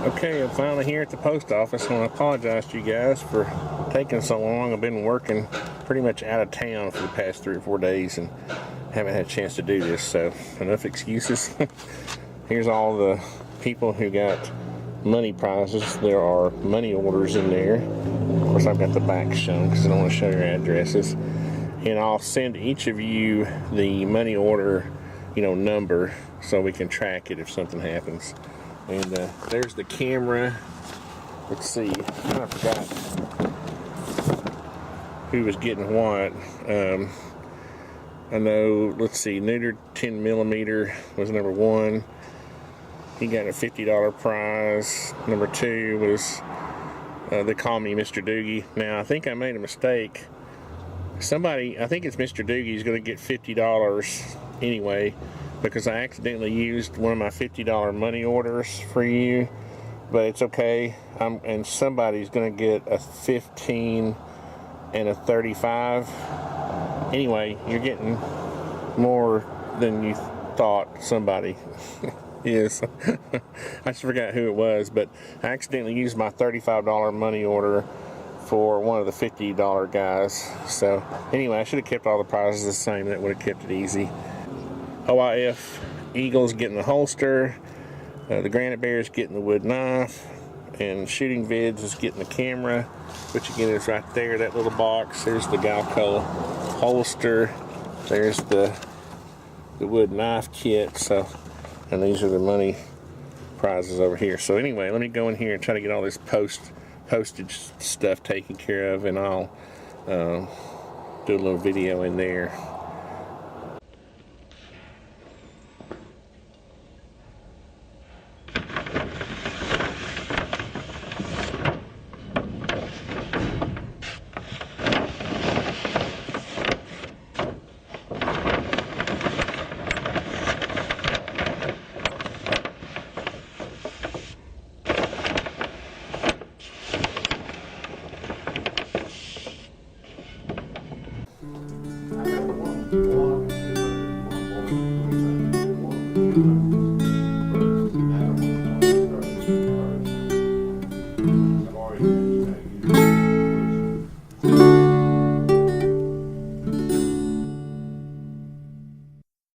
Okay, I'm finally here at the post office. I want to apologize to you guys for taking so long. I've been working pretty much out of town for the past 3 or 4 days and haven't had a chance to do this, so enough excuses. Here's all the people who got money prizes. There are money orders in there. Of course, I've got the back shown because I don't want to show your addresses. And I'll send each of you the money order, number so we can track it if something happens. And there's the camera. Let's see, I kind of forgot who was getting what. I know, let's see, neutered 10mm was number 1. He got a $50 prize. Number 2 was They Call Me Mr. Doogie. Now, I think I made a mistake. Somebody, I think it's Mr. Doogie, is going to get $50 anyway, because I accidentally used one of my $50 money orders for you, but it's okay. And somebody's going to get a 15 and a 35. Anyway, you're getting more than you thought somebody is. I just forgot who it was, but I accidentally used my $35 money order for one of the $50 guys. So anyway, I should have kept all the prizes the same. That would have kept it easy. OIFEagle's getting the holster. TheGraniteBear is getting the wood knife. And TheShootingvids is getting the camera, which again is right there, that little box. There's the Galco holster. There's the wood knife kit. So, and these are the money prizes over here. So anyway, let me go in here and try to get all this postage stuff taken care of, and I'll do a little video in there.